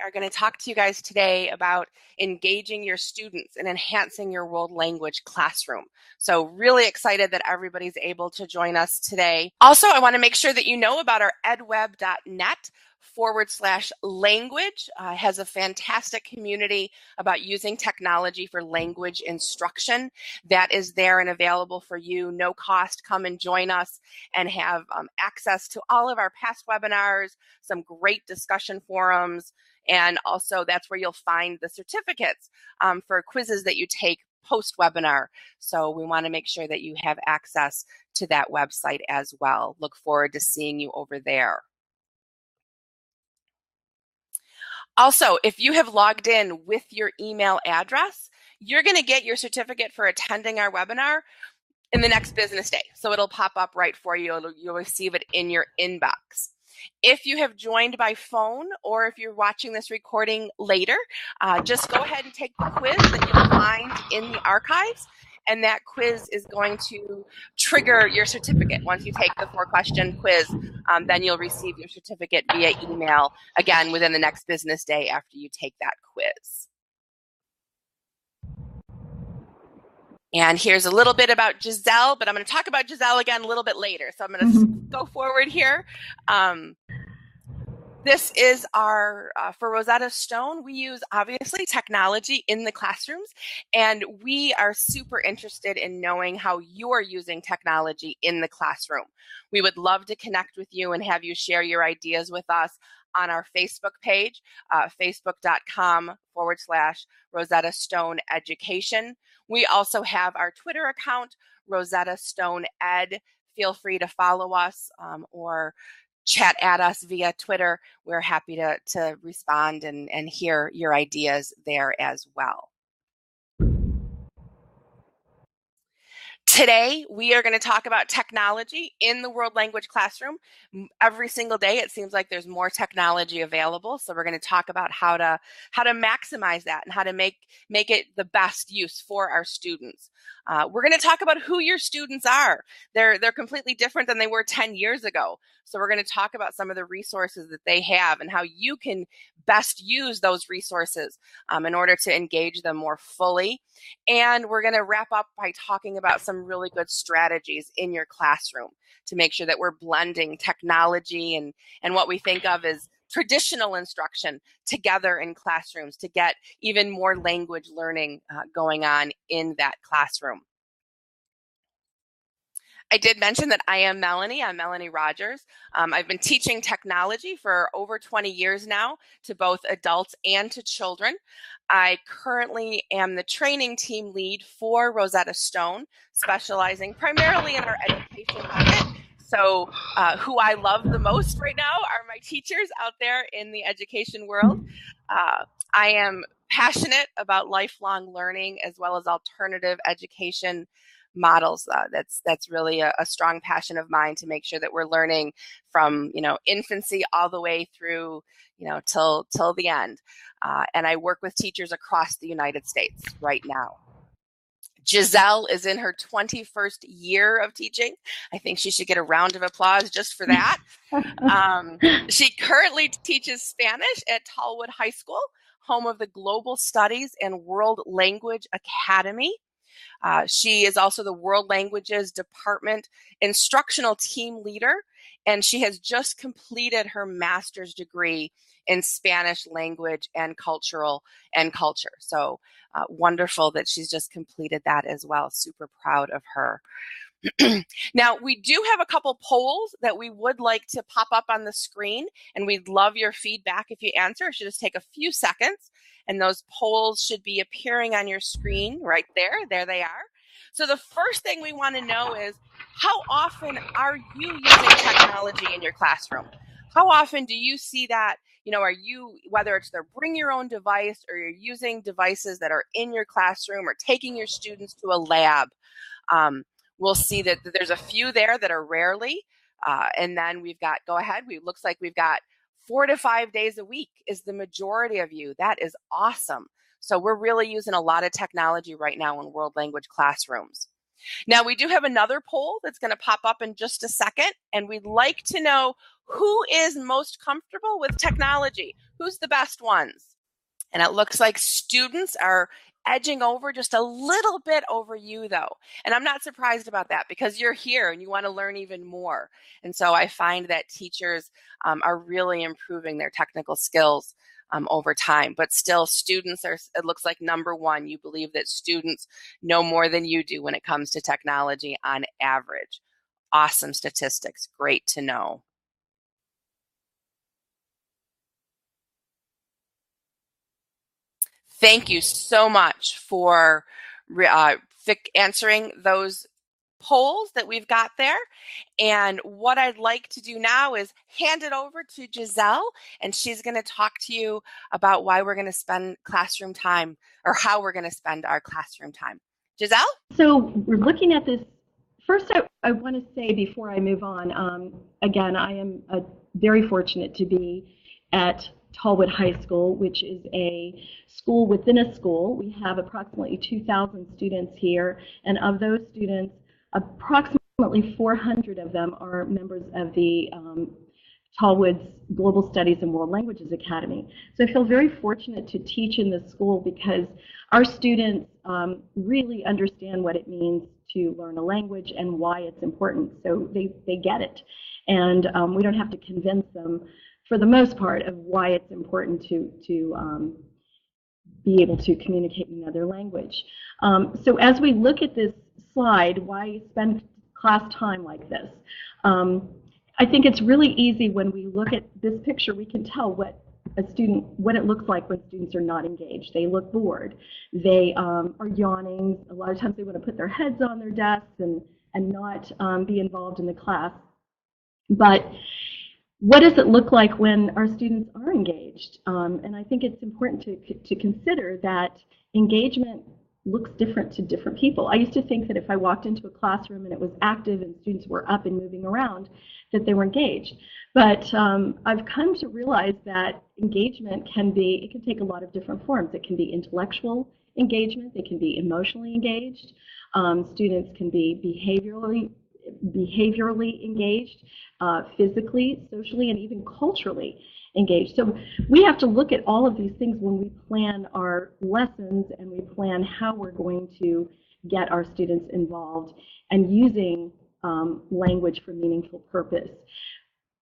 are going to talk to you guys today about engaging your students and enhancing your world language classroom. So really excited that everybody's able to join us today. Also, I want to make sure that you know about our edweb.net/language. Has a fantastic community about using technology for language instruction. That is there and available for you, no cost. Come and join us and have access to all of our past webinars, some great discussion forums, and also that's where you'll find the certificates for quizzes that you take post-webinar. So we want to make sure that you have access to that website as well. Look forward to seeing you over there. Also, if you have logged in with your email address, you're going to get your certificate for attending our webinar in the next business day. So it'll pop up right for you. You'll receive it in your inbox. If you have joined by phone or if you're watching this recording later, just go ahead and take the quiz that you'll find in the archives. And that quiz is going to trigger your certificate. Once you take the 4-question quiz, then you'll receive your certificate via email, again, within the next business day after you take that quiz. And here's a little bit about Giselle, but I'm going to talk about Giselle again a little bit later. So I'm going to go forward here. This is our, for Rosetta Stone, we use obviously technology in the classrooms, and we are super interested in knowing how you're using technology in the classroom. We would love to connect with you and have you share your ideas with us on our Facebook page, facebook.com/Rosetta Stone Education. We also have our Twitter account, Rosetta Stone Ed. Feel free to follow us or chat at us via Twitter. We're happy to respond and hear your ideas there as well. Today, we are going to talk about technology in the world language classroom. Every single day, it seems like there's more technology available. So we're going to talk about how to maximize that and how to make it the best use for our students. We're going to talk about who your students are. They're completely different than they were 10 years ago. So we're going to talk about some of the resources that they have and how you can best use those resources in order to engage them more fully. And we're going to wrap up by talking about some really good strategies in your classroom to make sure that we're blending technology and what we think of as traditional instruction together in classrooms to get even more language learning going on in that classroom. I did mention that I am Melanie. I'm Melanie Rogers. I've been teaching technology for over 20 years now to both adults and to children. I currently am the training team lead for Rosetta Stone, specializing primarily in our education market. So who I love the most right now are my teachers out there in the education world. I am passionate about lifelong learning as well as alternative education models. That's really a strong passion of mine to make sure that we're learning from infancy all the way through till the end. And I work with teachers across the United States right now. Giselle is in her 21st year of teaching. I think she should get a round of applause just for that. She currently teaches Spanish at Tallwood High School, home of the Global Studies and World Language Academy. She is also the World Languages Department instructional team leader, and she has just completed her master's degree in Spanish language and culture. So wonderful that she's just completed that as well. Super proud of her. Now, we do have a couple polls that we would like to pop up on the screen, and we'd love your feedback if you answer. It should just take a few seconds, and those polls should be appearing on your screen right there. There they are. So the first thing we want to know is, how often are you using technology in your classroom? How often do you see that, are you, whether it's their bring your own device or you're using devices that are in your classroom or taking your students to a lab? We'll see that there's a few there that are rarely. And then we've got, looks like we've got 4 to 5 days a week is the majority of you. That is awesome. So we're really using a lot of technology right now in world language classrooms. Now, we do have another poll that's going to pop up in just a second, and we'd like to know who is most comfortable with technology. Who's the best ones? And it looks like students are edging over just a little bit over you, though. And I'm not surprised about that because you're here and you want to learn even more. And so I find that teachers are really improving their technical skills over time. But still, students are, it looks like number one, you believe that students know more than you do when it comes to technology on average. Awesome statistics. Great to know. Thank you so much for answering those polls that we've got there. And what I'd like to do now is hand it over to Giselle, and she's going to talk to you about why we're going to spend classroom time, or how we're going to spend our classroom time. Giselle? So we're looking at this. First, I want to say before I move on, again, I am very fortunate to be at Tallwood High School, which is a school within a school. We have approximately 2,000 students here, and of those students, approximately 400 of them are members of the Tallwood's Global Studies and World Languages Academy. So I feel very fortunate to teach in this school because our students really understand what it means to learn a language and why it's important. So they get it. And we don't have to convince them, for the most part, of why it's important to be able to communicate in another language. So as we look at this slide, why spend class time like this? I think it's really easy when we look at this picture, we can tell what it looks like when students are not engaged. They look bored. They are yawning. A lot of times they want to put their heads on their desks and not be involved in the class. But what does it look like when our students are engaged? And I think it's important to consider that engagement looks different to different people. I used to think that if I walked into a classroom and it was active and students were up and moving around, that they were engaged. But I've come to realize that engagement can take a lot of different forms. It can be intellectual engagement, they can be emotionally engaged, students can be behaviorally engaged, physically, socially, and even culturally engaged. So we have to look at all of these things when we plan our lessons and we plan how we're going to get our students involved and using language for meaningful purpose.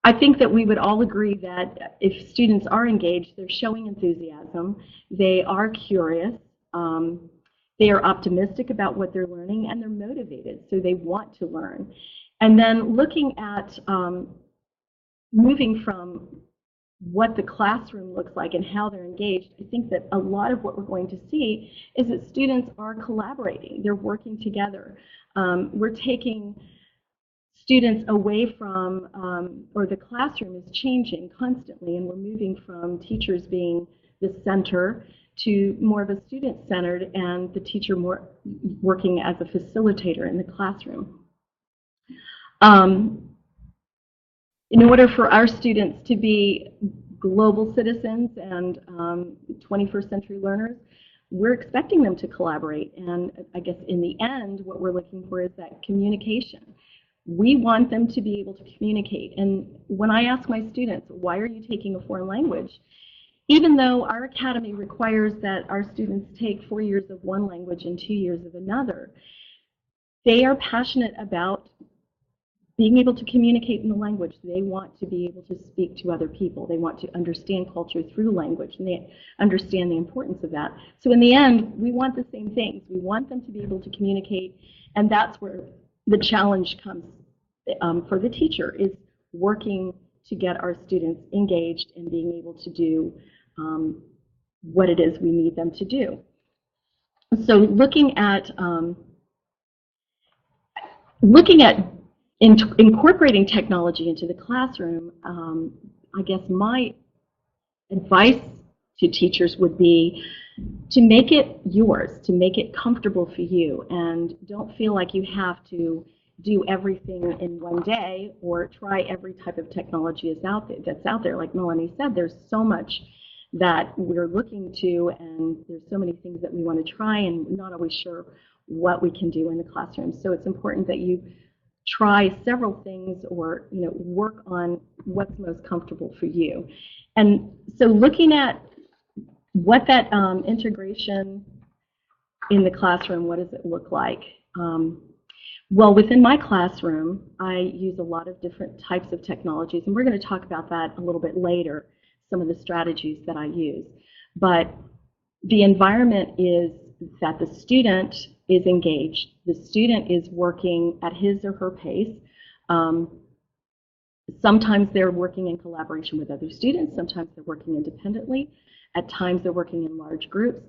I think that we would all agree that if students are engaged, they're showing enthusiasm, they are curious, they are optimistic about what they're learning, and they're motivated, so they want to learn. And then looking at moving from what the classroom looks like and how they're engaged, I think that a lot of what we're going to see is that students are collaborating. They're working together. We're taking students away from, or the classroom is changing constantly, and we're moving from teachers being the center to more of a student-centered and the teacher more working as a facilitator in the classroom. In order for our students to be global citizens and 21st century learners, we're expecting them to collaborate. And I guess in the end, what we're looking for is that communication. We want them to be able to communicate. And when I ask my students, why are you taking a foreign language? Even though our academy requires that our students take 4 years of one language and 2 years of another, they are passionate about being able to communicate in the language. They want to be able to speak to other people. They want to understand culture through language, and they understand the importance of that. So in the end, we want the same things. We want them to be able to communicate, and that's where the challenge comes for the teacher, is working to get our students engaged and being able to do what it is we need them to do. So looking at incorporating technology into the classroom, I guess my advice to teachers would be to make it yours, to make it comfortable for you, and don't feel like you have to do everything in one day or try every type of technology that's out there. Like Melanie said, there's so much that we're looking to, and there's so many things that we want to try, and we're not always sure what we can do in the classroom. So it's important that you try several things or work on what's most comfortable for you. And so looking at what that integration in the classroom, what does it look like? Well, within my classroom, I use a lot of different types of technologies, and we're going to talk about that a little bit later, some of the strategies that I use. But the environment is that the student is engaged, the student is working at his or her pace. Sometimes they're working in collaboration with other students, sometimes they're working independently, at times they're working in large groups.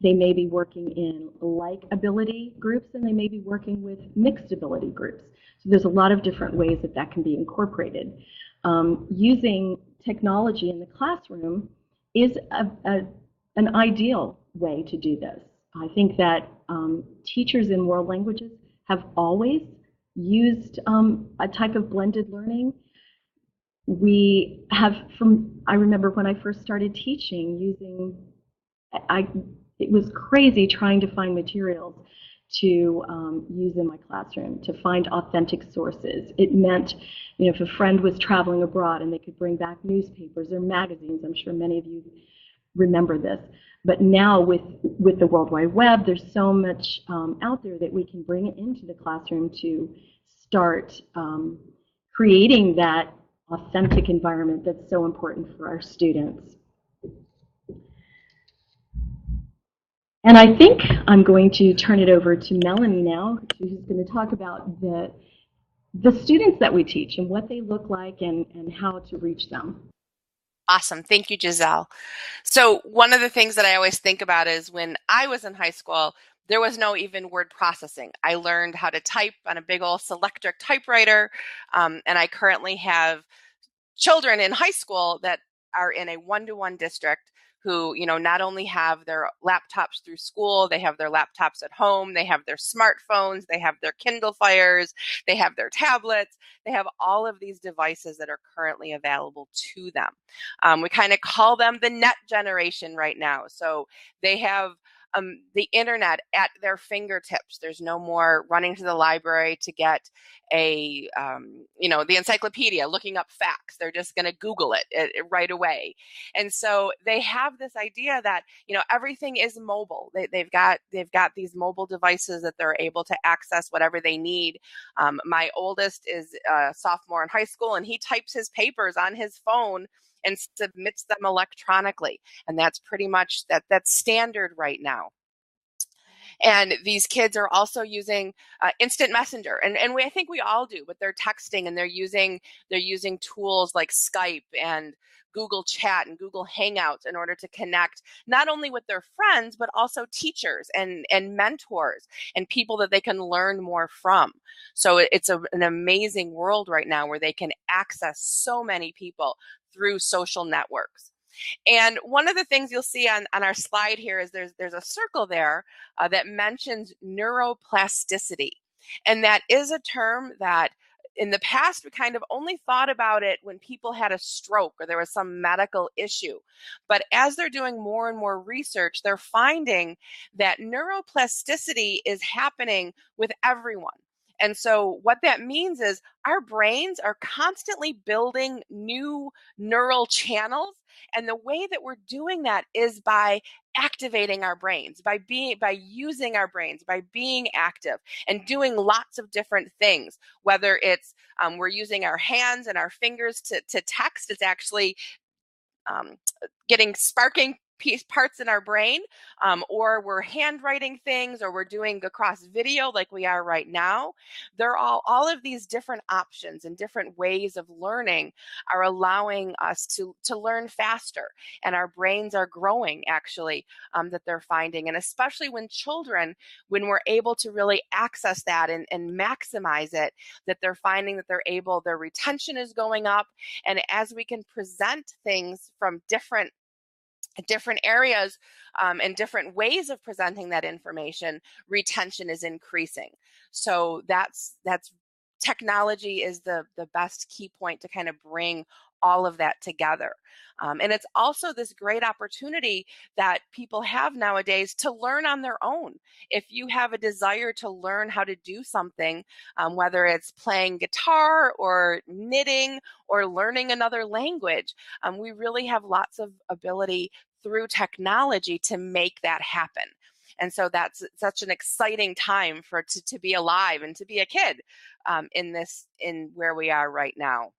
They may be working in like ability groups, and they may be working with mixed ability groups. So there's a lot of different ways that that can be incorporated. Using technology in the classroom is an ideal way to do this. I think that teachers in world languages have always used a type of blended learning. We have, I remember when I first started teaching, it was crazy trying to find materials to use in my classroom, to find authentic sources. It meant, if a friend was traveling abroad and they could bring back newspapers or magazines, I'm sure many of you remember this. But now with the World Wide Web, there's so much out there that we can bring it into the classroom to start creating that authentic environment that's so important for our students. And I think I'm going to turn it over to Melanie now, who's going to talk about the students that we teach and what they look like and how to reach them. Awesome. Thank you, Giselle. So one of the things that I always think about is when I was in high school, there was no even word processing. I learned how to type on a big old Selectric typewriter, and I currently have children in high school that are in a one-to-one district who, not only have their laptops through school, they have their laptops at home, they have their smartphones, they have their Kindle Fires, they have their tablets, they have all of these devices that are currently available to them. We kind of call them the net generation right now. So they have the internet at their fingertips. There's no more running to the library to get the encyclopedia, looking up facts. They're just going to Google it right away. And so they have this idea that, everything is mobile. They've got these mobile devices that they're able to access whatever they need. My oldest is a sophomore in high school, and he types his papers on his phone and submits them electronically. And that's pretty much that's standard right now. And these kids are also using instant messenger, and I think we all do, but they're texting and they're using tools like Skype and Google Chat and Google Hangouts in order to connect not only with their friends, but also teachers and mentors and people that they can learn more from. So it's an amazing world right now where they can access so many people through social networks. And one of the things you'll see on our slide here is there's a circle there that mentions neuroplasticity. And that is a term that in the past, we kind of only thought about it when people had a stroke or there was some medical issue. But as they're doing more and more research, they're finding that neuroplasticity is happening with everyone. And so what that means is our brains are constantly building new neural channels. And the way that we're doing that is by activating our brains, by using our brains, by being active and doing lots of different things. Whether it's we're using our hands and our fingers to text, it's actually getting sparking parts in our brain, or we're handwriting things, or we're doing across video like we are right now. They're all of these different options and different ways of learning are allowing us to learn faster, and our brains are growing actually, that they're finding. And especially when we're able to really access that and maximize it, that they're finding that their retention is going up. And as we can present things from different areas and different ways of presenting that information, retention is increasing. So that's technology is the best key point to kind of bring all of that together. And it's also this great opportunity that people have nowadays to learn on their own. If you have a desire to learn how to do something, whether it's playing guitar or knitting or learning another language, we really have lots of ability through technology to make that happen. And so that's such an exciting time to be alive and to be a kid in where we are right now.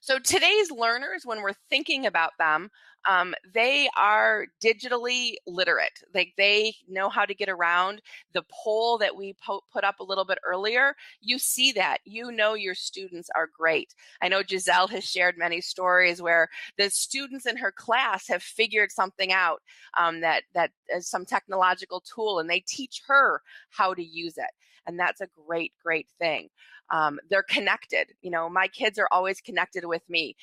So today's learners, when we're thinking about them, they are digitally literate. They know how to get around the poll that we put up a little bit earlier. You see that. You know your students are great. I know Giselle has shared many stories where the students in her class have figured something out, that is some technological tool, and they teach her how to use it. And that's a great, great thing. They're connected. My kids are always connected with me.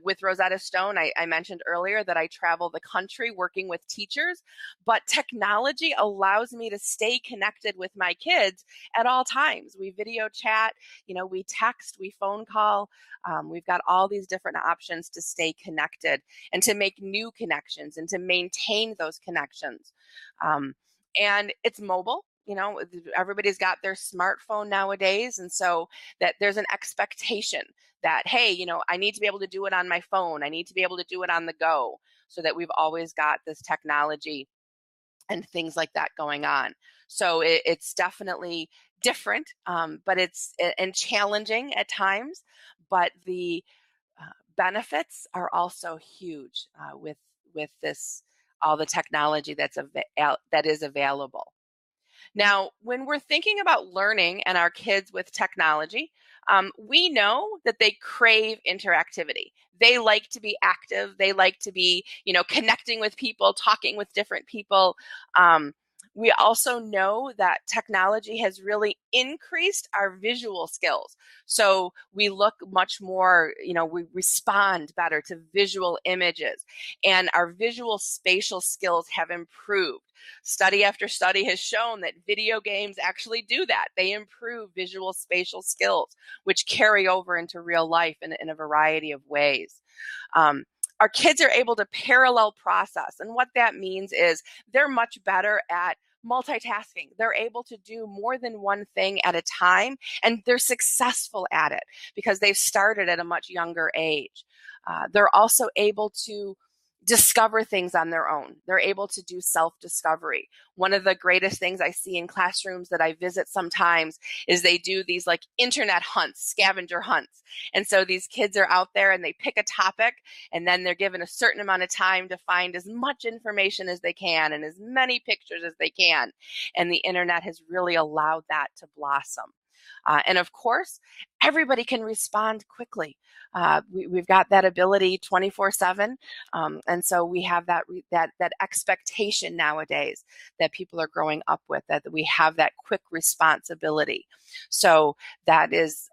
With Rosetta Stone, I mentioned earlier that I travel the country working with teachers, but technology allows me to stay connected with my kids at all times. We video chat, we text, we phone call. We've got all these different options to stay connected and to make new connections and to maintain those connections. And it's mobile. Everybody's got their smartphone nowadays. And so that there's an expectation that, hey, I need to be able to do it on my phone. I need to be able to do it on the go, so that we've always got this technology and things like that going on. So it's definitely different, but it's and challenging at times, but the benefits are also huge with this, all the technology that is available. Now, when we're thinking about learning and our kids with technology, we know that they crave interactivity. They like to be active. They like to be, connecting with people, talking with different people. We also know that technology has really increased our visual skills. So we look much more, we respond better to visual images, and our visual spatial skills have improved. Study after study has shown that video games actually do that. They improve visual spatial skills, which carry over into real life in a variety of ways. Our kids are able to parallel process. And what that means is they're much better at multitasking. They're able to do more than one thing at a time, and they're successful at it because they've started at a much younger age. They're also able to discover things on their own. They're able to do self-discovery. One of the greatest things I see in classrooms that I visit sometimes is they do these like internet hunts, scavenger hunts. And so these kids are out there and they pick a topic, and then they're given a certain amount of time to find as much information as they can and as many pictures as they can. And the internet has really allowed that to blossom. And of course, everybody can respond quickly. We've got that ability 24/7, and so we have that expectation nowadays that people are growing up with, that we have that quick responsibility. So that is,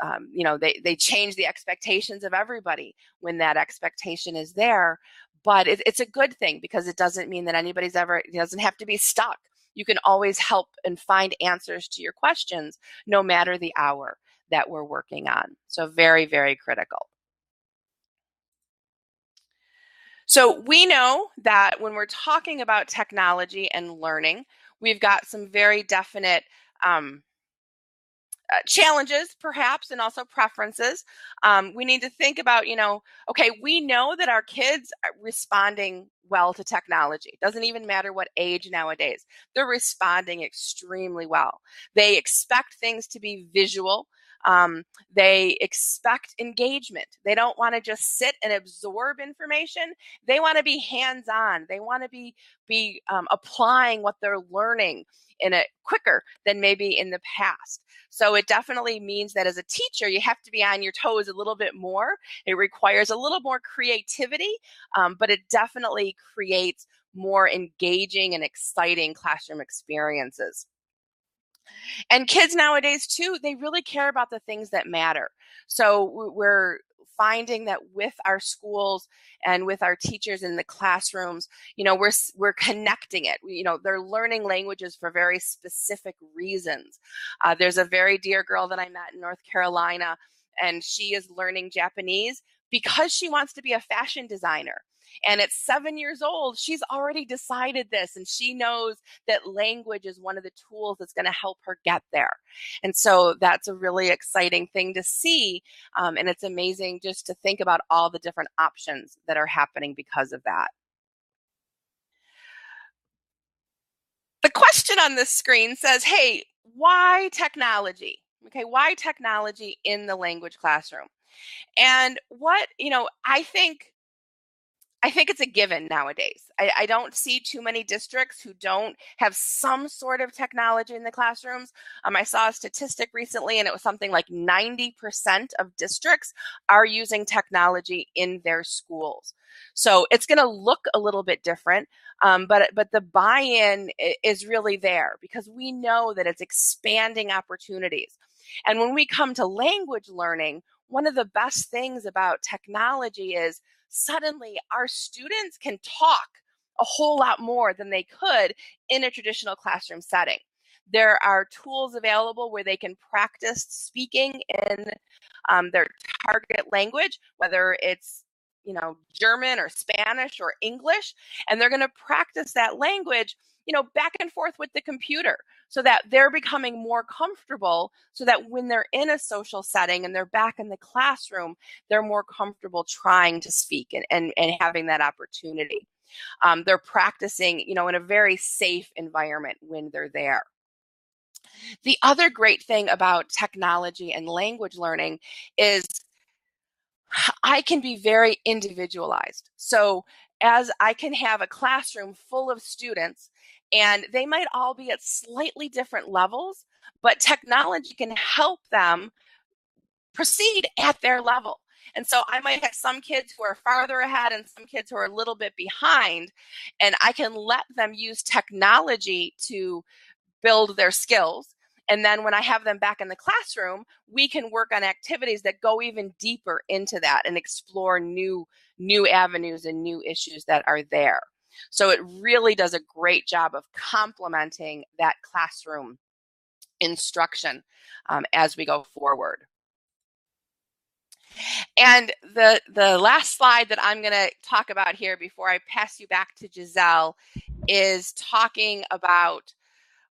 they change the expectations of everybody when that expectation is there. But it's a good thing, because it doesn't mean that it doesn't have to be stuck. You can always help and find answers to your questions, no matter the hour that we're working on. So very, very critical. So we know that when we're talking about technology and learning, we've got some very definite challenges, perhaps, and also preferences. We need to think about, okay, we know that our kids are responding well to technology. It doesn't even matter what age nowadays. They're responding extremely well. They expect things to be visual. They expect engagement. They don't want to just sit and absorb information. They want to be hands-on. They want to be applying what they're learning in a quicker than maybe in the past. So it definitely means that as a teacher, you have to be on your toes a little bit more. It requires a little more creativity, but it definitely creates more engaging and exciting classroom experiences. And kids nowadays too, they really care about the things that matter. So we're finding that with our schools and with our teachers in the classrooms, we're connecting it. They're learning languages for very specific reasons. There's a very dear girl that I met in North Carolina, and she is learning Japanese because she wants to be a fashion designer. And at 7 years old, she's already decided this, and she knows that language is one of the tools that's going to help her get there. And so that's a really exciting thing to see. And it's amazing just to think about all the different options that are happening because of that. The question on this screen says, hey, why technology? Okay, why technology in the language classroom? And I think it's a given nowadays. I don't see too many districts who don't have some sort of technology in the classrooms. I saw a statistic recently, and it was something like 90% of districts are using technology in their schools. So it's going to look a little bit different, but the buy-in is really there because we know that it's expanding opportunities. And when we come to language learning, one of the best things about technology is suddenly our students can talk a whole lot more than they could in a traditional classroom setting. There are tools available where they can practice speaking in their target language, whether it's German or Spanish or English, and they're going to practice that language back and forth with the computer so that they're becoming more comfortable, so that when they're in a social setting and they're back in the classroom, they're more comfortable trying to speak and having that opportunity. They're practicing, in a very safe environment when they're there. The other great thing about technology and language learning is I can be very individualized. So as I can have a classroom full of students, and they might all be at slightly different levels, but technology can help them proceed at their level. And so I might have some kids who are farther ahead and some kids who are a little bit behind, and I can let them use technology to build their skills. And then when I have them back in the classroom, we can work on activities that go even deeper into that and explore new avenues and new issues that are there. So it really does a great job of complementing that classroom instruction as we go forward. And the last slide that I'm going to talk about here before I pass you back to Giselle is talking about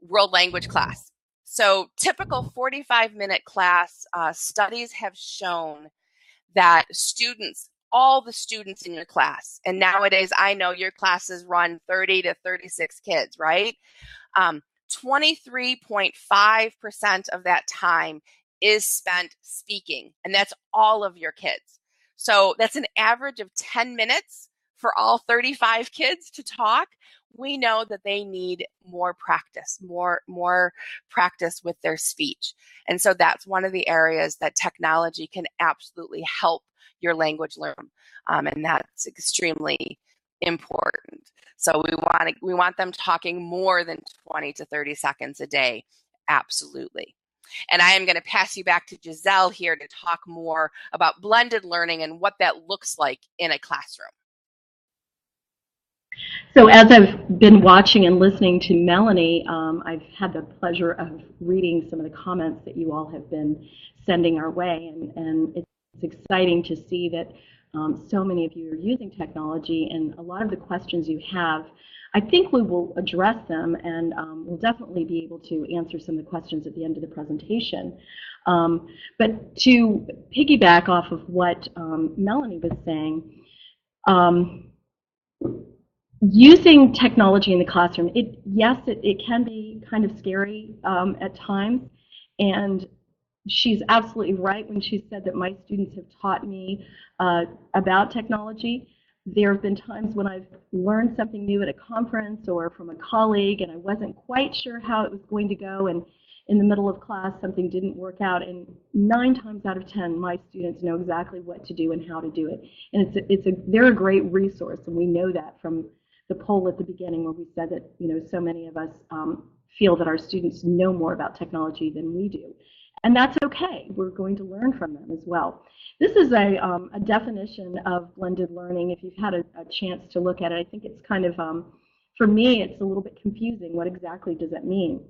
world language class. So typical 45-minute class, studies have shown that all the students in your class, and nowadays I know your classes run 30 to 36 kids, right? 23.5% of that time is spent speaking, and that's all of your kids. So that's an average of 10 minutes for all 35 kids to talk. We know that they need more practice, more practice with their speech. And so that's one of the areas that technology can absolutely help your language learn. And that's extremely important. So we want them talking more than 20 to 30 seconds a day. Absolutely. And I am going to pass you back to Giselle here to talk more about blended learning and what that looks like in a classroom. So as I've been watching and listening to Melanie, I've had the pleasure of reading some of the comments that you all have been sending our way, and it's exciting to see that so many of you are using technology, and a lot of the questions you have, I think we will address them, and we'll definitely be able to answer some of the questions at the end of the presentation. But to piggyback off of what Melanie was saying, using technology in the classroom, yes, it can be kind of scary at times, and she's absolutely right when she said that my students have taught me about technology. There have been times when I've learned something new at a conference or from a colleague, and I wasn't quite sure how it was going to go, and in the middle of class something didn't work out, and 9 times out of 10 my students know exactly what to do and how to do it. And they're a great resource, and we know that from the poll at the beginning where we said that so many of us feel that our students know more about technology than we do. And that's okay. We're going to learn from them as well. This is a definition of blended learning. If you've had a chance to look at it, I think it's kind of, for me, it's a little bit confusing. What exactly does that mean?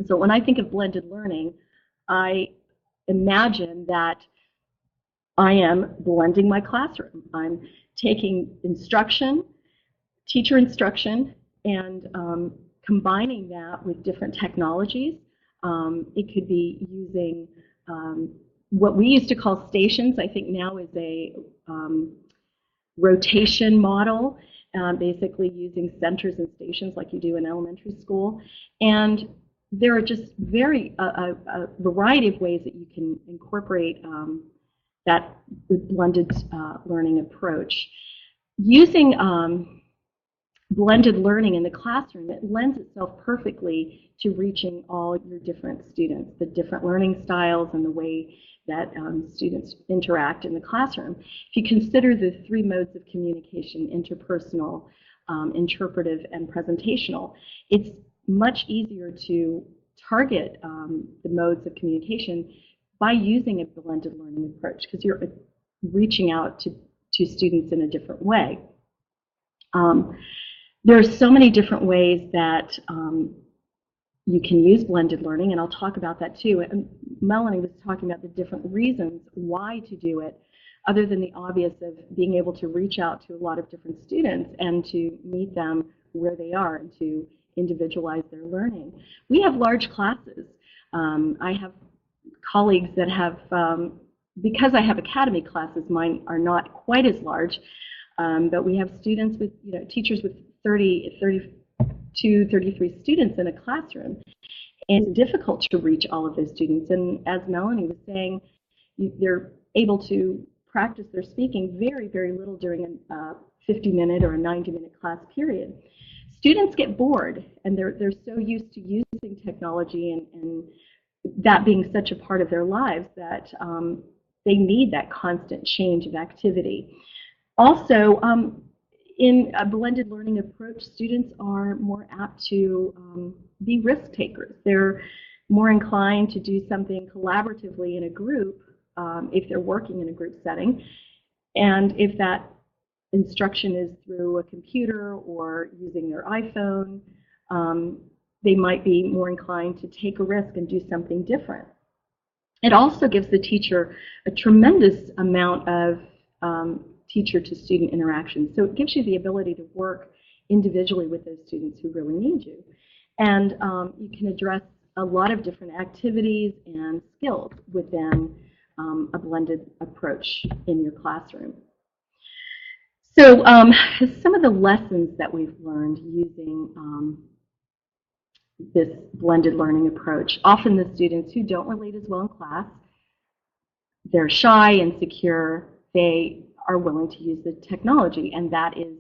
So when I think of blended learning, I imagine that I am blending my classroom. I'm taking instruction, teacher instruction, and combining that with different technologies. It could be using what we used to call stations. I think now is a rotation model, basically using centers and stations like you do in elementary school. And there are just a variety of ways that you can incorporate that blended learning approach. Using blended learning in the classroom, it lends itself perfectly to reaching all your different students, the different learning styles and the way that students interact in the classroom. If you consider the three modes of communication, interpersonal, interpretive, and presentational, it's much easier to target the modes of communication by using a blended learning approach, because you're reaching out to students in a different way. There are so many different ways that you can use blended learning, and I'll talk about that too. And Melanie was talking about the different reasons why to do it, other than the obvious of being able to reach out to a lot of different students and to meet them where they are and to individualize their learning. We have large classes. I have colleagues that have, because I have academy classes, mine are not quite as large, but we have students with, teachers with 32, 33 students in a classroom. And it's difficult to reach all of those students. And as Melanie was saying, they're able to practice their speaking very, very little during a 50-minute or a 90-minute class period. Students get bored, and they're so used to using technology and that being such a part of their lives that they need that constant change of activity. Also, in a blended learning approach, students are more apt to be risk takers. They're more inclined to do something collaboratively in a group if they're working in a group setting. And if that instruction is through a computer or using their iPhone, they might be more inclined to take a risk and do something different. It also gives the teacher a tremendous amount of teacher-to-student interaction. So it gives you the ability to work individually with those students who really need you. And you can address a lot of different activities and skills within a blended approach in your classroom. So some of the lessons that we've learned using this blended learning approach. Often the students who don't relate as well in class, they're shy, insecure, they are willing to use the technology, and that is,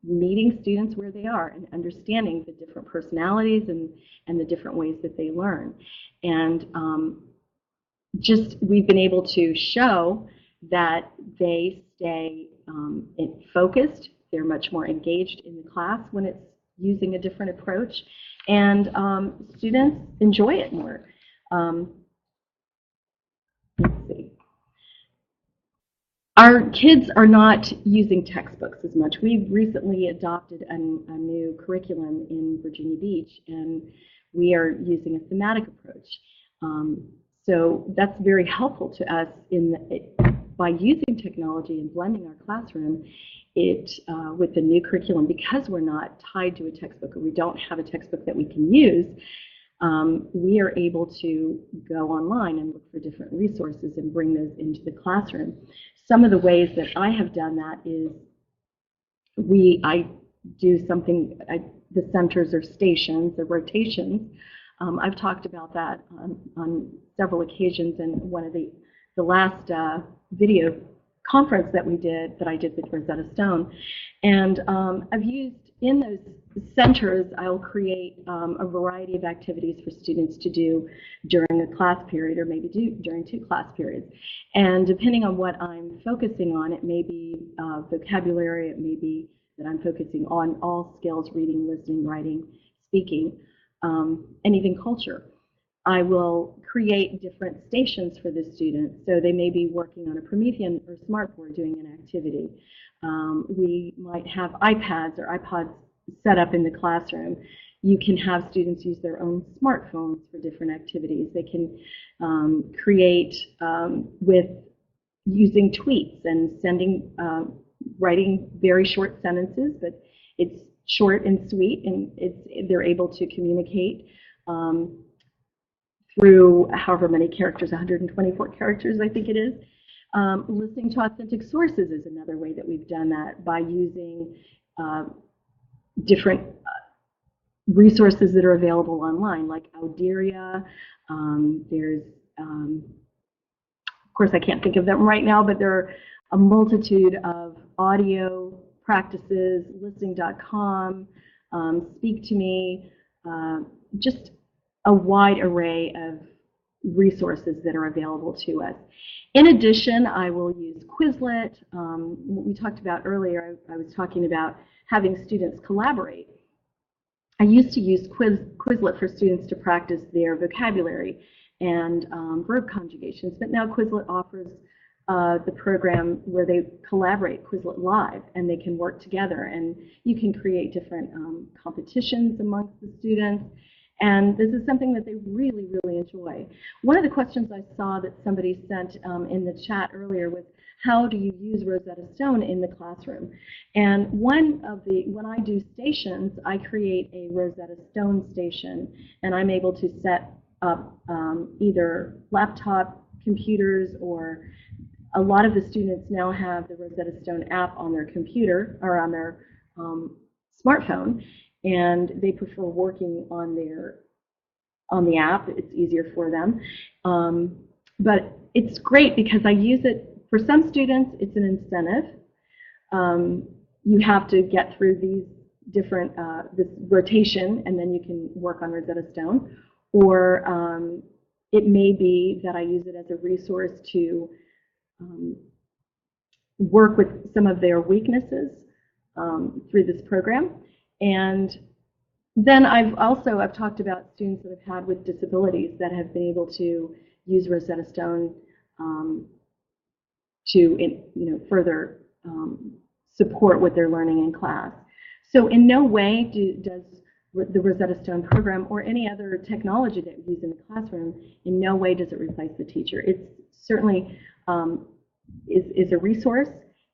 meeting students where they are and understanding the different personalities and the different ways that they learn. And we've been able to show that they stay focused, they're much more engaged in the class when it's using a different approach, and students enjoy it more. Let's see. Our kids are not using textbooks as much. We've recently adopted a new curriculum in Virginia Beach, and we are using a thematic approach. So that's very helpful to us by using technology and blending our classroom with the new curriculum, because we're not tied to a textbook or we don't have a textbook that we can use. We are able to go online and look for different resources and bring those into the classroom. Some of the ways that I have done that is I do something, the centers or stations, the rotations. I've talked about that on several occasions, and one of the last video conference that I did with Rosetta Stone. And I've used, in those centers, I'll create a variety of activities for students to do during a class period, or maybe during 2 class periods. And depending on what I'm focusing on, it may be vocabulary, it may be that I'm focusing on all skills, reading, listening, writing, speaking, and even culture. I will create different stations for the students. So they may be working on a Promethean or Smartboard doing an activity. We might have iPads or iPods set up in the classroom. You can have students use their own smartphones for different activities. They can create with using tweets and writing very short sentences, but it's short and sweet, and they're able to communicate through however many characters, 124 characters, I think it is. Listening to authentic sources is another way that we've done that by using different resources that are available online, like Audiria. There's, of course, I can't think of them right now, but there are a multitude of audio practices, listening.com, Speak to Me, just a wide array of resources that are available to us. In addition, I will use Quizlet. What we talked about earlier, I was talking about having students collaborate. I used to use Quizlet for students to practice their vocabulary and verb conjugations, but now Quizlet offers the program where they collaborate, Quizlet Live, and they can work together, and you can create different competitions amongst the students. And this is something that they really, really enjoy. One of the questions I saw that somebody sent in the chat earlier was, how do you use Rosetta Stone in the classroom? And when I do stations, I create a Rosetta Stone station, and I'm able to set up either laptop computers, or a lot of the students now have the Rosetta Stone app on their computer or on their smartphone, and they prefer working on the app. It's easier for them. But it's great because I use it, for some students, it's an incentive. You have to get through these different, this rotation, and then you can work on Rosetta Stone. Or it may be that I use it as a resource to work with some of their weaknesses through this program. And then I've talked about students that I've had with disabilities that have been able to use Rosetta Stone to further support what they're learning in class. So in no way does the Rosetta Stone program or any other technology that we use in the classroom, in no way does it replace the teacher. It certainly is a resource,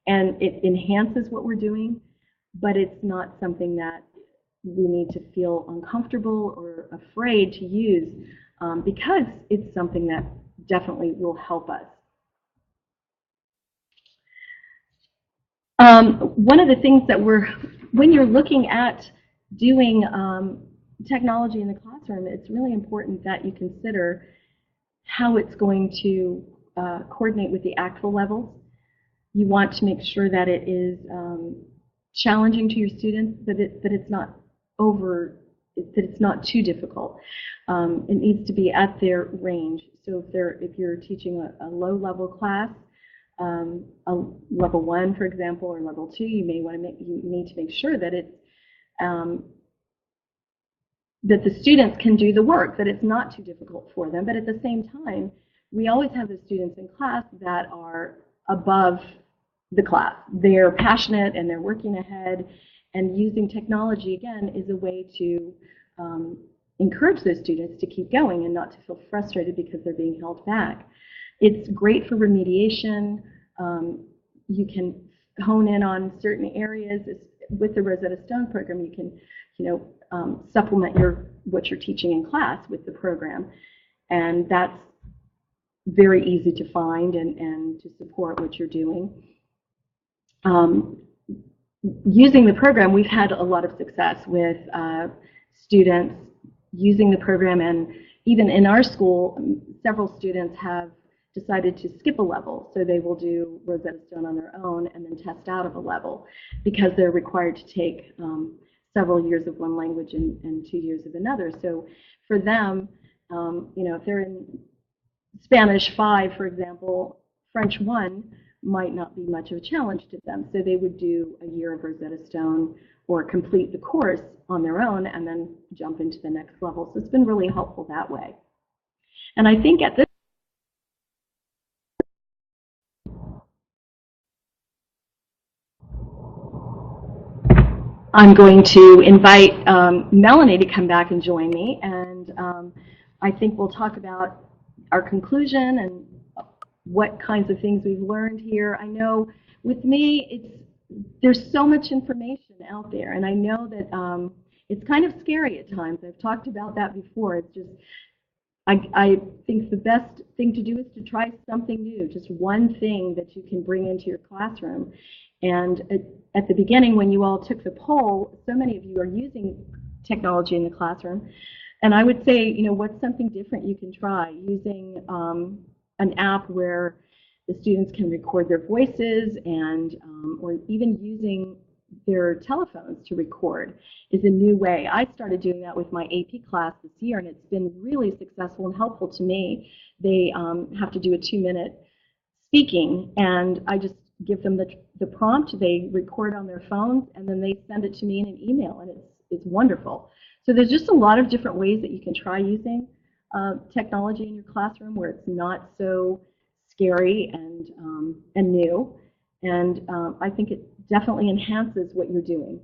and it enhances what we're doing, but it's not something that we need to feel uncomfortable or afraid to use, because it's something that definitely will help us. One of the things that when you're looking at doing technology in the classroom, it's really important that you consider how it's going to coordinate with the actual levels. You want to make sure that it is challenging to your students, that it's not that it's not too difficult. It needs to be at their range. So if you're teaching a low-level class, a level 1, for example, or level 2, you need to make sure that it's that the students can do the work, that it's not too difficult for them. But at the same time, we always have the students in class that are above the class. They're passionate and they're working ahead, and using technology, again, is a way to encourage those students to keep going and not to feel frustrated because they're being held back. It's great for remediation. You can hone in on certain areas. With the Rosetta Stone program, you can supplement what you're teaching in class with the program, and that's very easy to find and to support what you're doing. Using the program, we've had a lot of success with students using the program, and even in our school, several students have decided to skip a level, so they will do Rosetta Stone on their own and then test out of a level, because they're required to take several years of one language and 2 years of another. So for them, if they're in Spanish 5, for example, French 1 might not be much of a challenge to them. So they would do a year of Rosetta Stone or complete the course on their own and then jump into the next level. So it's been really helpful that way. And I think at this I'm going to invite Melanie to come back and join me, and I think we'll talk about our conclusion and what kinds of things we've learned here. I know with me, there's so much information out there, and I know that it's kind of scary at times. I've talked about that before. It's just I think the best thing to do is to try something new, just one thing that you can bring into your classroom. And at the beginning, when you all took the poll, so many of you are using technology in the classroom. And I would say, what's something different you can try? Using an app where the students can record their voices and or even using their telephones to record is a new way. I started doing that with my AP class this year, and it's been really successful and helpful to me. They have to do a 2-minute speaking, and I just give them the prompt. They record on their phones, and then they send it to me in an email, and it's wonderful. So there's just a lot of different ways that you can try using technology in your classroom where it's not so scary and new. And I think it definitely enhances what you're doing.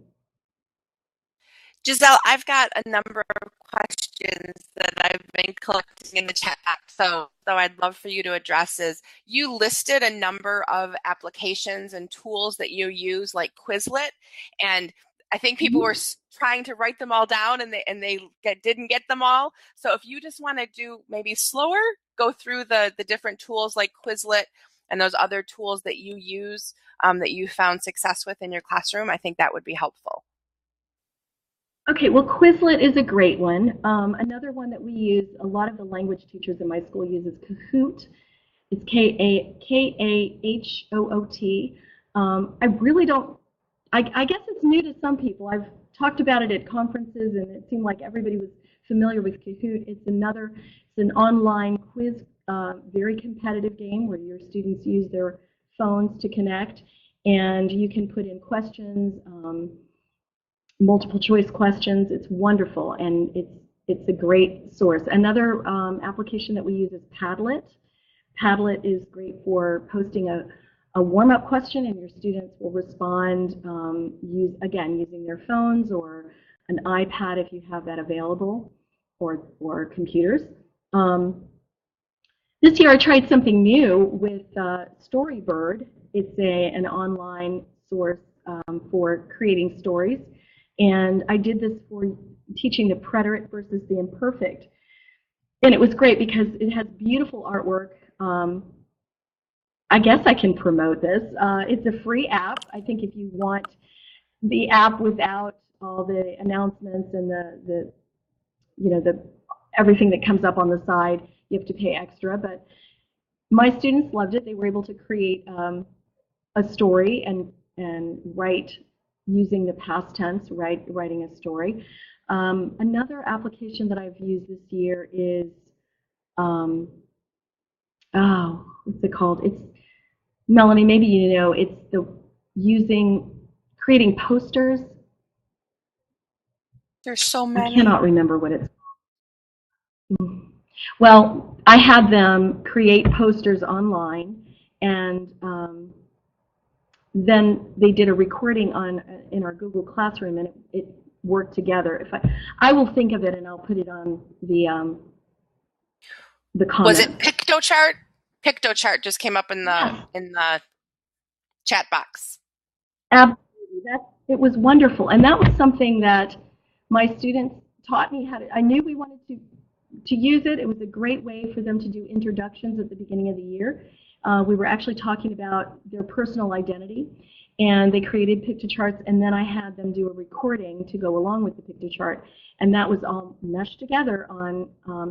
Giselle, I've got a number of questions that I've been collecting in the chat, so I'd love for you to address is, you listed a number of applications and tools that you use like Quizlet, and I think people were trying to write them all down and they didn't get them all. So if you just want to do maybe slower, go through the different tools like Quizlet and those other tools that you use that you found success with in your classroom, I think that would be helpful. Okay, well, Quizlet is a great one. Another one that we use, a lot of the language teachers in my school use is Kahoot. It's Kahoot. I really don't, I guess it's new to some people. I've talked about it at conferences, and it seemed like everybody was familiar with Kahoot. It's an online quiz, very competitive game where your students use their phones to connect, and you can put in questions, multiple choice questions. It's wonderful, and it's a great source. Another application that we use is Padlet. Padlet is great for posting a warm-up question, and your students will respond using their phones or an iPad if you have that available, or computers. This year I tried something new with Storybird. It's an online source for creating stories. And I did this for teaching the preterite versus the imperfect. And it was great because it has beautiful artwork. I guess I can promote this. It's a free app. I think if you want the app without all the announcements and the everything that comes up on the side, you have to pay extra. But my students loved it. They were able to create a story and write using the past tense, writing a story. Another application that I've used this year is, what's it called? It's, Melanie, maybe you know, it's creating posters. There's so many. I cannot remember what it's called. Well, I had them create posters online, and then they did a recording in our Google Classroom, and it worked together. I will think of it, and I'll put it on the comments. Was it PictoChart? PictoChart just came up in the chat box. Absolutely, it was wonderful, and that was something that my students taught me how to. I knew we wanted to use it. It was a great way for them to do introductions at the beginning of the year. We were actually talking about their personal identity, and they created PictoCharts, and then I had them do a recording to go along with the PictoChart, and that was all meshed together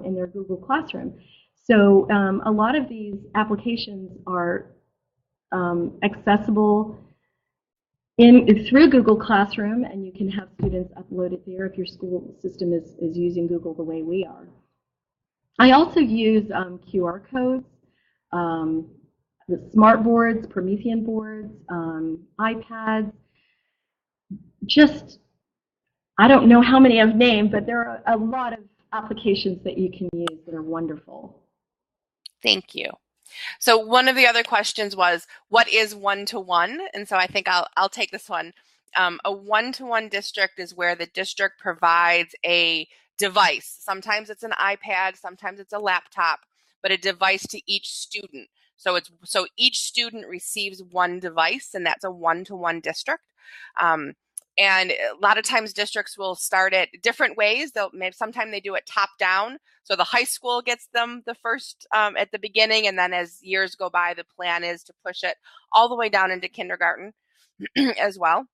in their Google Classroom. So a lot of these applications are accessible through Google Classroom, and you can have students upload it there if your school system is using Google the way we are. I also use QR codes, the smart boards, Promethean boards, iPads. Just, I don't know how many I've named, but there are a lot of applications that you can use that are wonderful. Thank you. So one of the other questions was, what is one-to-one? And so I think I'll take this one. A one-to-one district is where the district provides a device. Sometimes it's an iPad, sometimes it's a laptop, but a device to each student. So each student receives one device, and that's a one-to-one district. And a lot of times districts will start it different ways. Sometimes they do it top down. So the high school gets them the first at the beginning, and then as years go by, the plan is to push it all the way down into kindergarten as well.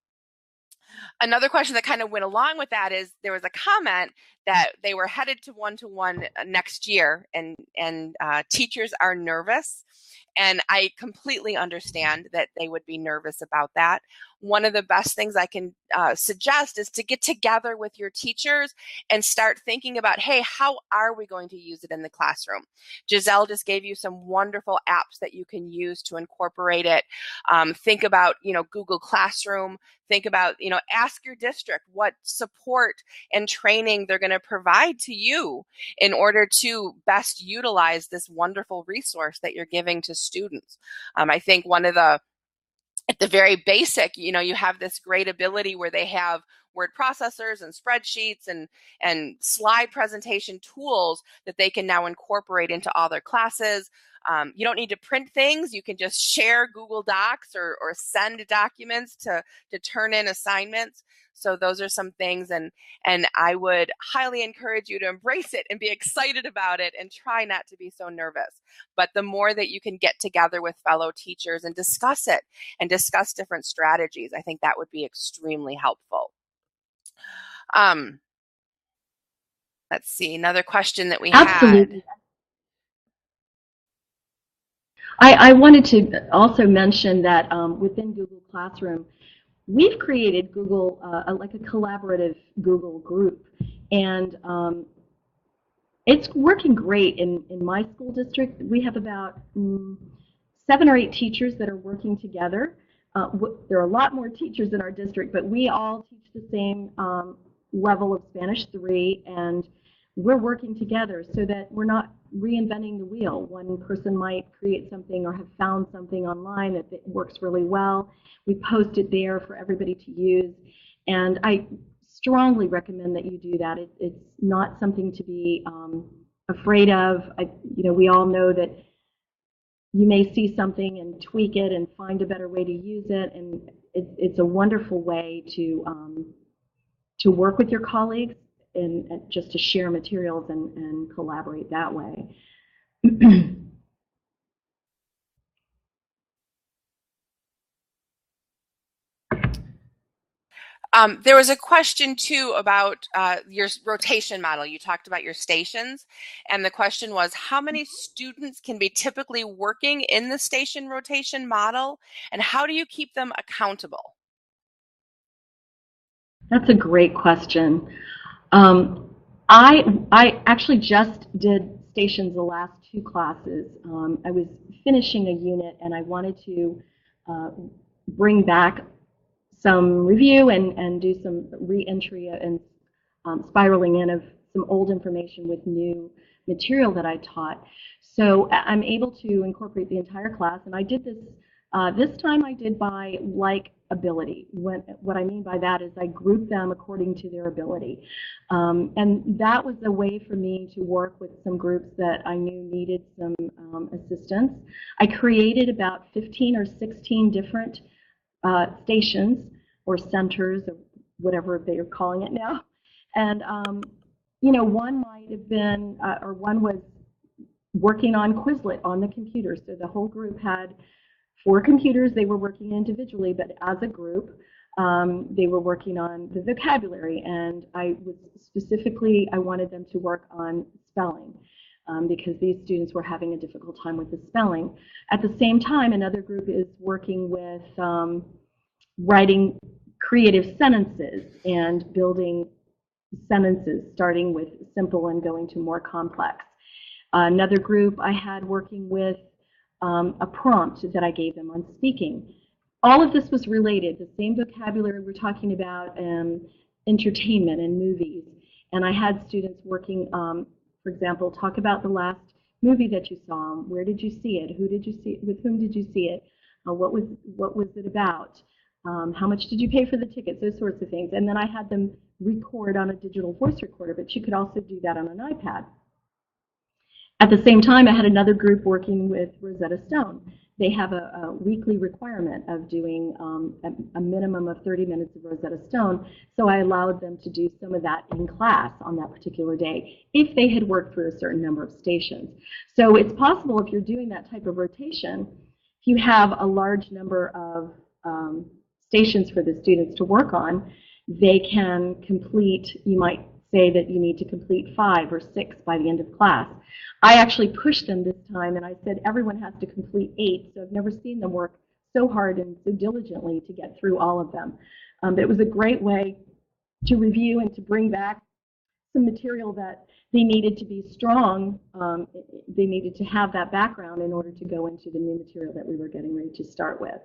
Another question that kind of went along with that is there was a comment that they were headed to one-to-one next year, and teachers are nervous. And I completely understand that they would be nervous about that. One of the best things I can suggest is to get together with your teachers and start thinking about, hey, how are we going to use it in the classroom? Giselle just gave you some wonderful apps that you can use to incorporate it. Think about, Google Classroom. Think about, ask your district what support and training they're going to provide to you in order to best utilize this wonderful resource that you're giving to students. I think at the very basic, you have this great ability where they have word processors and spreadsheets and slide presentation tools that they can now incorporate into all their classes. You don't need to print things. You can just share Google Docs or send documents to turn in assignments. So those are some things, and I would highly encourage you to embrace it and be excited about it and try not to be so nervous. But the more that you can get together with fellow teachers and discuss it and discuss different strategies, I think that would be extremely helpful. Let's see, another question that we Absolutely. had. I wanted to also mention that within Google Classroom, we've created Google, like a collaborative Google group, and it's working great in my school district. We have about 7 or 8 teachers that are working together. There are a lot more teachers in our district, but we all teach the same level of Spanish 3, and we're working together so that we're not reinventing the wheel. One person might create something or have found something online that works really well. We post it there for everybody to use, and I strongly recommend that you do that. It's not something to be afraid of. We all know that you may see something and tweak it and find a better way to use it, and it's a wonderful way to work with your colleagues and just to share materials and collaborate that way. There was a question too about your rotation model. You talked about your stations, and the question was, how many students can be typically working in the station rotation model, and how do you keep them accountable? That's a great question. I actually just did stations the last 2 classes. I was finishing a unit, and I wanted to bring back some review and do some re-entry and spiraling in of some old information with new material that I taught. So I'm able to incorporate the entire class, and I did this. This time I did by like ability. What I mean by that is I grouped them according to their ability. And that was a way for me to work with some groups that I knew needed some assistance. I created about 15 or 16 different stations or centers or whatever they are calling it now. And, one might have been, or one was working on Quizlet on the computer. So the whole group had 4 computers. They were working individually, but as a group, they were working on the vocabulary. And I wanted them to work on spelling. Because these students were having a difficult time with the spelling. At the same time, another group is working with writing creative sentences and building sentences, starting with simple and going to more complex. Another group I had working with a prompt that I gave them on speaking. All of this was related, the same vocabulary we're talking about, entertainment and movies. And I had students working, for example, talk about the last movie that you saw. Where did you see it? Who did you see? With whom did you see it? What was it about? How much did you pay for the tickets? Those sorts of things. And then I had them record on a digital voice recorder, but you could also do that on an iPad. At the same time, I had another group working with Rosetta Stone. They have a weekly requirement of doing a minimum of 30 minutes of Rosetta Stone, so I allowed them to do some of that in class on that particular day if they had worked through a certain number of stations. So it's possible if you're doing that type of rotation, if you have a large number of stations for the students to work on, they can complete, you might say that you need to complete 5 or 6 by the end of class. I actually pushed them this time, and I said everyone has to complete 8, so I've never seen them work so hard and so diligently to get through all of them. It was a great way to review and to bring back some material that they needed to be strong. They needed to have that background in order to go into the new material that we were getting ready to start with.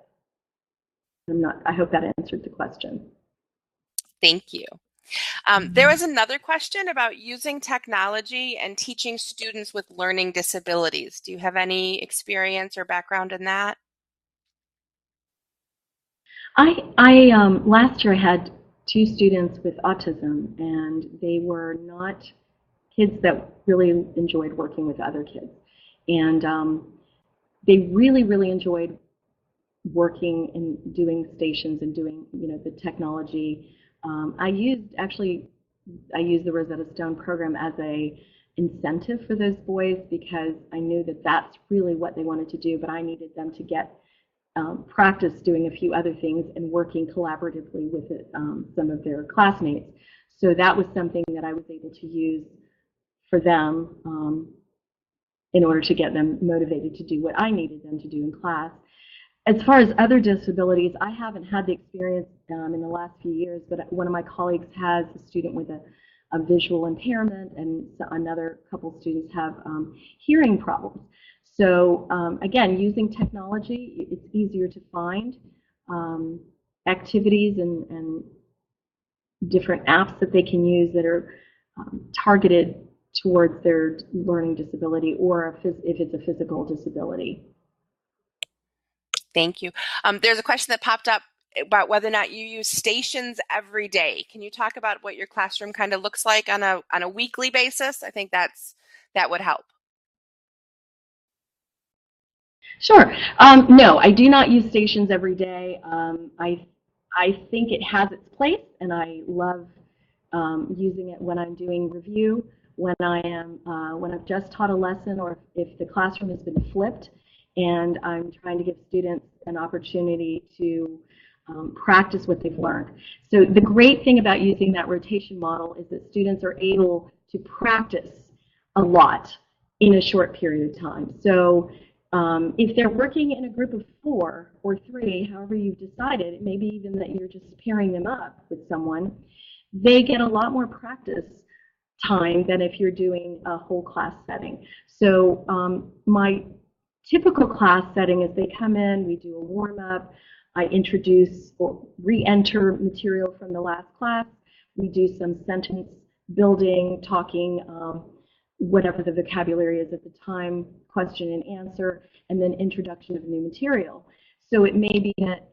I hope that answered the question. Thank you. There was another question about using technology and teaching students with learning disabilities. Do you have any experience or background in that? Last year I had 2 students with autism, and they were not kids that really enjoyed working with other kids. And they really, really enjoyed working and doing stations and doing, the technology. I used the Rosetta Stone program as a incentive for those boys because I knew that that's really what they wanted to do, but I needed them to get practice doing a few other things and working collaboratively with some of their classmates. So that was something that I was able to use for them in order to get them motivated to do what I needed them to do in class. As far as other disabilities, I haven't had the experience in the last few years, but one of my colleagues has a student with a visual impairment, and another couple students have hearing problems. So again, using technology, it's easier to find activities and different apps that they can use that are targeted towards their learning disability, or if it's a physical disability. Thank you. There's a question that popped up about whether or not you use stations every day. Can you talk about what your classroom kind of looks like on a weekly basis? I think that would help. Sure. No, I do not use stations every day. I think it has its place, and I love using it when I'm doing review, when I've just taught a lesson, or if the classroom has been flipped, and I'm trying to give students an opportunity to practice what they've learned. So the great thing about using that rotation model is that students are able to practice a lot in a short period of time. So if they're working in a group of 4 or 3, however you've decided, maybe even that you're just pairing them up with someone, they get a lot more practice time than if you're doing a whole class setting. So my typical class setting is they come in, we do a warm-up, I introduce or re-enter material from the last class, we do some sentence building, talking, whatever the vocabulary is at the time, question and answer, and then introduction of new material. So it may be that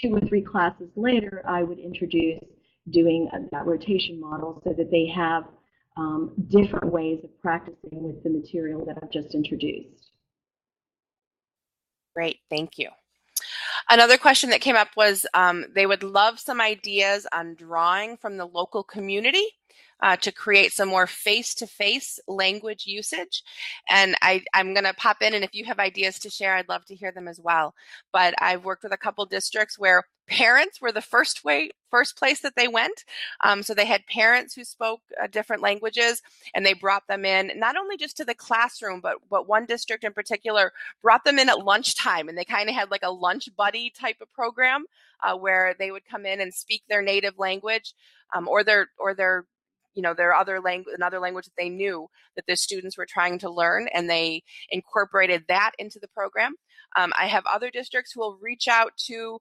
2 or 3 classes later, I would introduce doing that rotation model so that they have different ways of practicing with the material that I've just introduced. Great, thank you. Another question that came up was they would love some ideas on drawing from the local community to create some more face-to-face language usage. And I'm going to pop in, and if you have ideas to share, I'd love to hear them as well. But I've worked with a couple districts where parents were the first place that they went. So they had parents who spoke different languages, and they brought them in, not only just to the classroom, but one district in particular brought them in at lunchtime, and they kind of had like a lunch buddy type of program where they would come in and speak their native language or their other language, another language that they knew that the students were trying to learn, and they incorporated that into the program. I have other districts who will reach out to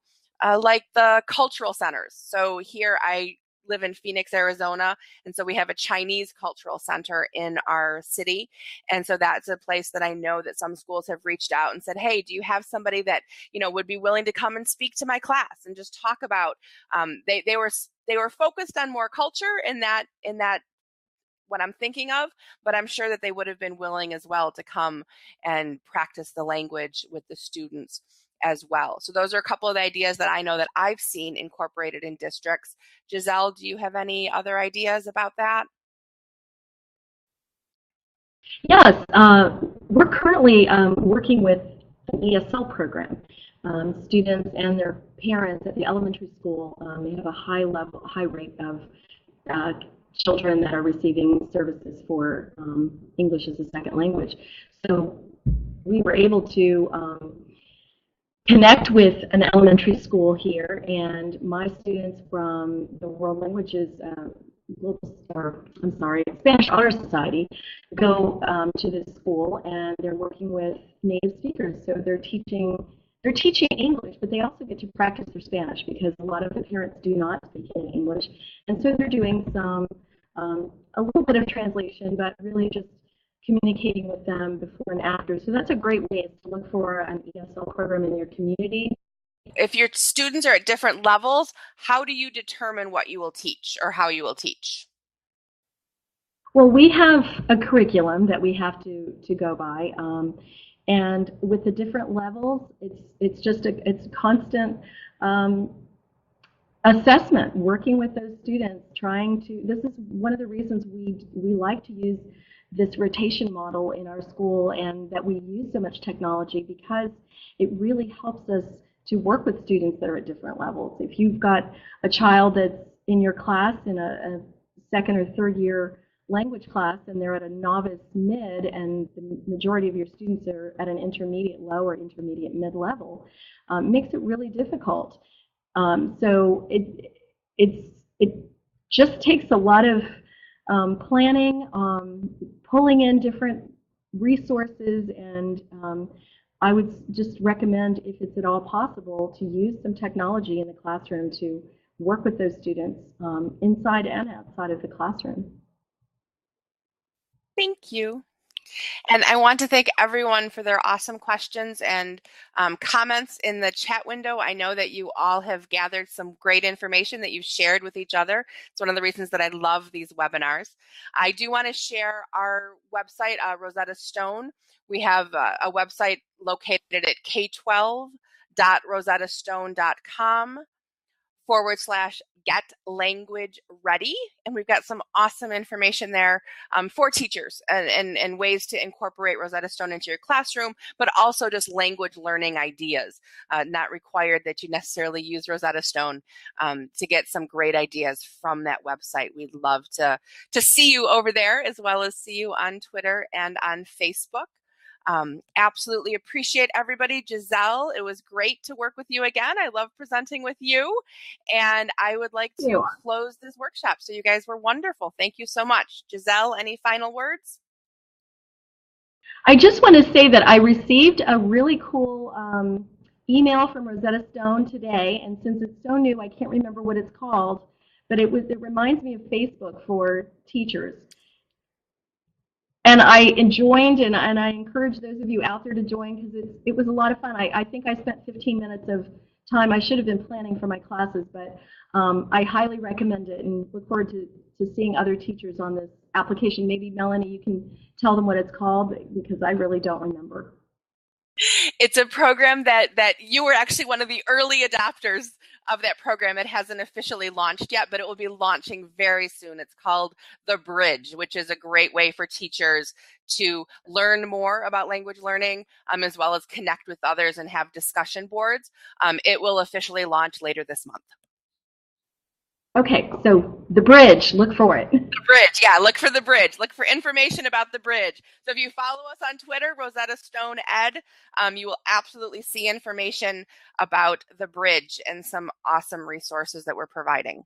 like the cultural centers. So here I live in Phoenix, Arizona, and so we have a Chinese cultural center in our city. And so that's a place that I know that some schools have reached out and said, hey, do you have somebody that, would be willing to come and speak to my class and just talk about, they were focused on more culture in that what I'm thinking of, but I'm sure that they would have been willing as well to come and practice the language with the students as well. So those are a couple of the ideas that I know that I've seen incorporated in districts. Giselle, do you have any other ideas about that? Yes, we're currently working with an ESL program. Students and their parents at the elementary school, they have a high rate of uh, children that are receiving services for English as a second language. So we were able to connect with an elementary school here, and my students from the World Languages, Spanish Honor Society, go to this school, and they're working with native speakers. So they're teaching English, but they also get to practice their Spanish because a lot of the parents do not speak any English, and so they're doing a little bit of translation, but really just communicating with them before and after. So that's a great way to look for an ESL program in your community. If your students are at different levels, how do you determine what you will teach or how you will teach? Well, we have a curriculum that we have to go by, and with the different levels, it's constant assessment, working with those students, trying to. This is one of the reasons we like to use this rotation model in our school, and that we use so much technology, because it really helps us to work with students that are at different levels. If you've got a child that's in your class in a second or third year language class, and they're at a novice mid, and the majority of your students are at an intermediate low or intermediate mid level, makes it really difficult. So it just takes a lot of planning, pulling in different resources, and I would just recommend, if it's at all possible, to use some technology in the classroom to work with those students inside and outside of the classroom. Thank you. And I want to thank everyone for their awesome questions and comments in the chat window. I know that you all have gathered some great information that you've shared with each other. It's one of the reasons that I love these webinars. I do want to share our website, Rosetta Stone. We have a website located at k12.rosettastone.com /get language ready. And we've got some awesome information there for teachers and ways to incorporate Rosetta Stone into your classroom, but also just language learning ideas. Not required that you necessarily use Rosetta Stone to get some great ideas from that website. We'd love to see you over there, as well as see you on Twitter and on Facebook. Absolutely appreciate everybody. Giselle, it was great to work with you again. I love presenting with you. And I would like to close this workshop. So you guys were wonderful. Thank you so much. Giselle, any final words? I just want to say that I received a really cool email from Rosetta Stone today, and since it's so new, I can't remember what it's called, but it reminds me of Facebook for teachers. And I joined, and I encourage those of you out there to join, because it was a lot of fun. I think I spent 15 minutes of time. I should have been planning for my classes, but I highly recommend it, and look forward to seeing other teachers on this application. Maybe, Melanie, you can tell them what it's called, because I really don't remember. It's a program that you were actually one of the early adopters of that program. It hasn't officially launched yet, but it will be launching very soon. It's called The Bridge, which is a great way for teachers to learn more about language learning, as well as connect with others and have discussion boards. It will officially launch later this month. Okay, so The Bridge, look for it. The Bridge, yeah, look for The Bridge. Look for information about The Bridge. So if you follow us on Twitter, Rosetta Stone Ed, you will absolutely see information about The Bridge and some awesome resources that we're providing.